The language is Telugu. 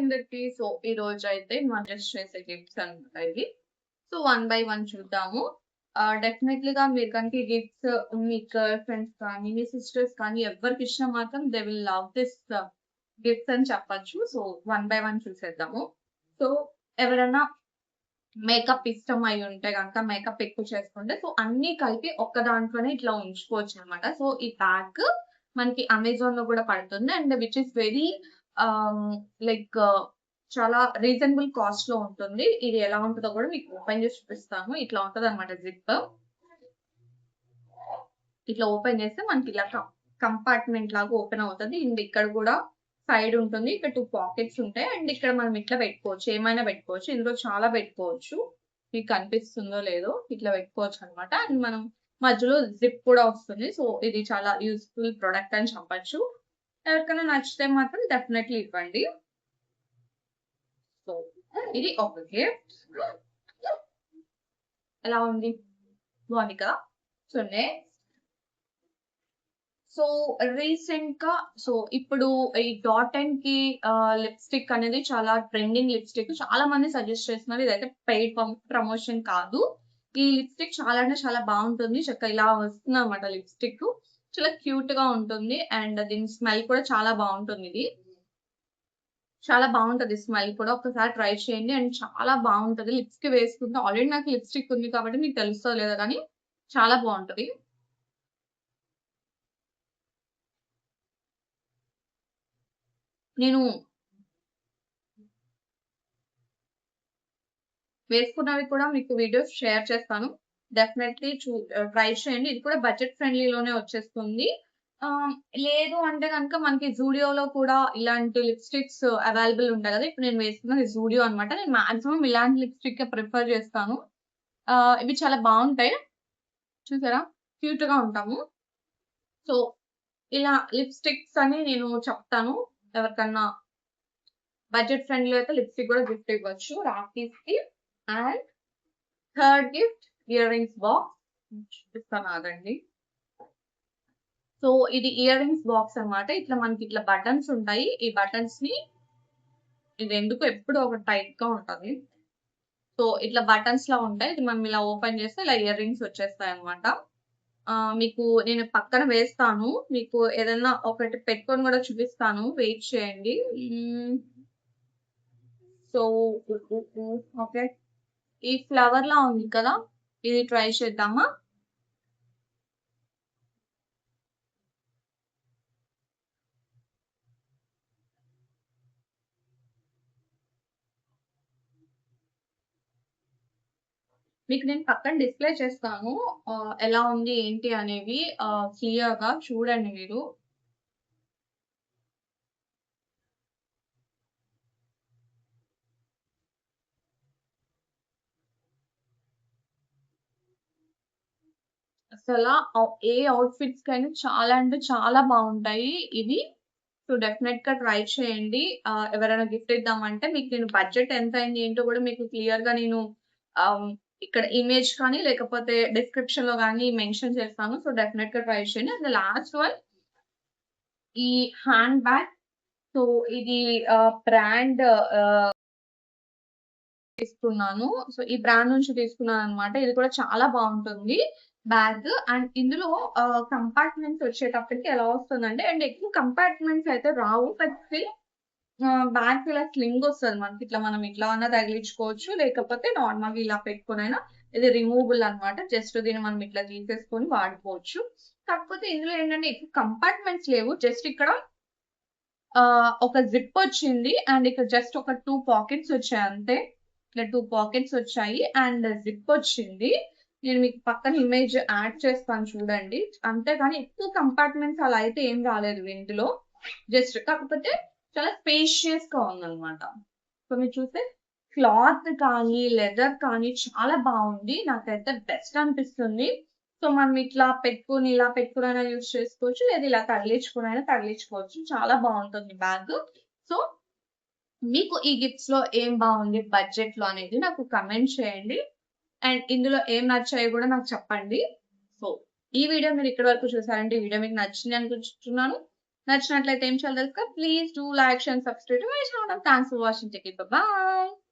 అందరికి. సో ఈ రోజు అయితే మనం జస్ట్ చేసే గిఫ్ట్స్ అనమాట ఇవి. సో వన్ బై వన్ చూద్దాము. డెఫినెట్లీగా మీరు కనుక ఈ గిఫ్ట్స్ మీ గర్ల్ ఫ్రెండ్స్ కానీ మీ సిస్టర్స్ కానీ ఎవరికి ఇచ్చినా మాత్రం they will love this gifts అని చెప్పచ్చు. సో వన్ బై వన్ చూసేద్దాము. సో ఎవరైనా మేకప్ ఇష్టం అయి ఉంటే గనక మేకప్ ఎక్కువ చేసుకుంటే సో అన్ని కలిపి ఒక్క దాంట్లోనే ఇట్లా ఉంచుకోవచ్చు అనమాట. సో ఈ బ్యాగ్ మనకి అమెజాన్ లో కూడా పడుతుంది and which is very like చాలా రీజనబుల్ కాస్ట్ లో ఉంటుంది. ఇది ఎలా ఉంటుందో కూడా మీకు ఓపెన్ చేసి చూపిస్తాను. ఇట్లా ఉంటది అనమాట జిప్. ఇట్లా ఓపెన్ చేస్తే మనకి ఇలా కంపార్ట్మెంట్ లాగా ఓపెన్ అవుతుంది. అండ్ ఇక్కడ కూడా సైడ్ ఉంటుంది. ఇక్కడ 2 పాకెట్స్ ఉంటాయి అండ్ ఇక్కడ మనం ఇట్లా పెట్టుకోవచ్చు. ఏమైనా పెట్టుకోవచ్చు. ఇందులో చాలా పెట్టుకోవచ్చు. మీకు కనిపిస్తుందో లేదో ఇట్లా పెట్టుకోవచ్చు అనమాట. అండ్ మనం మధ్యలో జిప్ కూడా వస్తుంది. సో ఇది చాలా యూస్ఫుల్ ప్రొడక్ట్ అని చెప్పచ్చు. ఎవరికైనా నచ్చితే మాత్రం డెఫినెట్లీ ఇవ్వండి. సో ఇది ఒక గిఫ్ట్. ఎలా ఉంది? బాగుంది కదా? సో నెక్స్ట్ సో రీసెంట్ గా సో ఇప్పుడు ఈ డాట్ కి లిప్స్టిక్ అనేది చాలా ట్రెండింగ్ లిప్స్టిక్. చాలా మంది సజెస్ట్ చేస్తున్నారు. ఇదైతే పెయిడ్ ప్రమోషన్ కాదు. ఈ లిప్స్టిక్ చాలా అంటే చాలా బాగుంటుంది. చక్కగా ఇలా వస్తుంది అనమాట లిప్స్టిక్. చాలా క్యూట్ గా ఉంటుంది అండ్ దీని స్మెల్ కూడా చాలా బాగుంటుంది. ఇది చాలా బాగుంటది స్మెల్ కూడా. ఒకసారి ట్రై చేయండి అండ్ చాలా బాగుంటది. లిప్స్ కి వేసుకుంటే ఆల్రెడీ నాకు లిప్స్టిక్ ఉంది కాబట్టి మీకు తెలుస్తుందో లేదా కానీ చాలా బాగుంటది. నేను వేసుకున్నవి కూడా మీకు వీడియోస్ షేర్ చేస్తాను. డెఫినెట్లీ ట్రై చేయండి. ఇది కూడా బడ్జెట్ ఫ్రెండ్లీలోనే వచ్చేస్తుంది. లేదు అంటే కనుక మనకి జూడియోలో కూడా ఇలాంటి లిప్స్టిక్స్ అవైలబుల్ ఉంటాయి కదా. ఇప్పుడు నేను వేసుకున్నది జూడియో అనమాట. నేను మాక్సిమం ఇలాంటి లిప్స్టిక్ ప్రిఫర్ చేస్తాను. ఇవి చాలా బాగుంటాయి. చూసారా క్యూట్ గా ఉంటాము. సో ఇలా లిప్స్టిక్స్ అని నేను చెప్తాను. ఎవరికన్నా బడ్జెట్ ఫ్రెండ్లీ అయితే లిప్స్టిక్ కూడా గిఫ్ట్ ఇవ్వచ్చు రాఖీస్ కి. And third gift ear rings box చూపిస్తాను ఆగండి. సో ఇది ఇయర్ రింగ్స్ బాక్స్ అనమాట. ఇట్లా మనకి ఇట్లా బటన్స్ ఉంటాయి. ఈ బటన్స్ ని ఇది ఎందుకు ఎప్పుడు ఒక టైట్ గా ఉంటది. సో ఇట్లా బటన్స్ లా ఉంటాయి. ఇది మనం ఇలా ఓపెన్ చేస్తే ఇలా ఇయర్ రింగ్స్ వచ్చేస్తాయి అనమాట. మీకు నేను పక్కన వేస్తాను. మీకు ఏదైనా ఒకటి పెట్టుకొని కూడా చూపిస్తాను. వెయిట్ చేయండి. సో ఓకే ఈ ఫ్లవర్ లా ఉంది కదా, ఇది ట్రై చేద్దామా? మీకు నేను పక్కన డిస్ప్లే చేస్తాను. ఎలా ఉంది ఏంటి అనేవి క్లియర్ గా చూడండి మీరు. అసలు ఏ అవుట్ఫిట్స్ కైనా చాలా అంటే చాలా బాగుంటాయి ఇవి. సో డెఫినెట్ గా ట్రై చేయండి. ఎవరైనా గిఫ్ట్ ఇద్దామంటే మీకు నేను బడ్జెట్ ఎంత అయింది ఏంటో కూడా మీకు క్లియర్ గా నేను ఇక్కడ ఇమేజ్ కానీ లేకపోతే డిస్క్రిప్షన్ లో కానీ మెన్షన్ చేస్తాను. సో డెఫినెట్ గా ట్రై చేయండి. అండ్ లాస్ట్ వన్ ఈ హ్యాండ్ బ్యాగ్. సో ఇది బ్రాండ్ తీసుకున్నాను. సో ఈ బ్రాండ్ నుంచి తీసుకున్నాను అనమాట. ఇది కూడా చాలా బాగుంటుంది బ్యాగ్. అండ్ ఇందులో కంపార్ట్మెంట్స్ వచ్చేటప్పటికి ఎలా వస్తుందంటే అండ్ ఎక్కువ కంపార్ట్మెంట్స్ అయితే రావు. బట్ స్టిల్ బ్యాగ్ ఇలా స్లింగ్ వస్తుంది మనకి. ఇట్లా మనం ఇట్లా అన్నా తగిలించుకోవచ్చు. లేకపోతే నార్మల్ గా ఇలా పెట్టుకునైనా ఇది రిమూవబుల్ అనమాట. జస్ట్ దీన్ని మనం ఇట్లా తీసేసుకొని వాడుకోవచ్చు. కాకపోతే ఇందులో ఏంటంటే ఎక్కువ కంపార్ట్మెంట్స్ లేవు. జస్ట్ ఇక్కడ ఒక జిప్ వచ్చింది అండ్ ఇక్కడ జస్ట్ ఒక 2 పాకెట్స్ వచ్చాయి అంతే. ఇట్లా 2 పాకెట్స్ వచ్చాయి అండ్ జిప్ వచ్చింది. నేను మీకు పక్కన ఇమేజ్ యాడ్ చేస్తాను చూడండి. అంతేగాని ఎక్కువ కంపార్ట్మెంట్స్ అలా అయితే ఏం రాలేదు ఇందులో. జస్ట్ కాకపోతే చాలా స్పేషియస్ గా ఉందన్నమాట. సో మీరు చూస్తే క్లాత్ కానీ లెదర్ కానీ చాలా బాగుంది. నాకైతే బెస్ట్ అనిపిస్తుంది. సో మనం ఇట్లా పెట్టుకుని ఇలా పెట్టుకుని అయినా యూజ్ చేసుకోవచ్చు. లేదా ఇలా తగిలించుకుని అయినా తగిలించుకోవచ్చు. చాలా బాగుంటుంది బ్యాగ్. సో మీకు ఈ గిఫ్ట్స్ లో ఏం బాగుంది బడ్జెట్ లో అనేది నాకు కమెంట్ చేయండి. అండ్ ఇందులో ఏం నచ్చాయో కూడా నాకు చెప్పండి. సో ఈ వీడియో మీరు ఇక్కడి వరకు చూసారంటే ఈ వీడియో మీకు నచ్చింది అనుకుంటున్నాను. నచ్చినట్లయితే ఏం చేయాలో తెలుసా? Please do like, share, subscribe to my channel. Thanks for watching. Take care. By.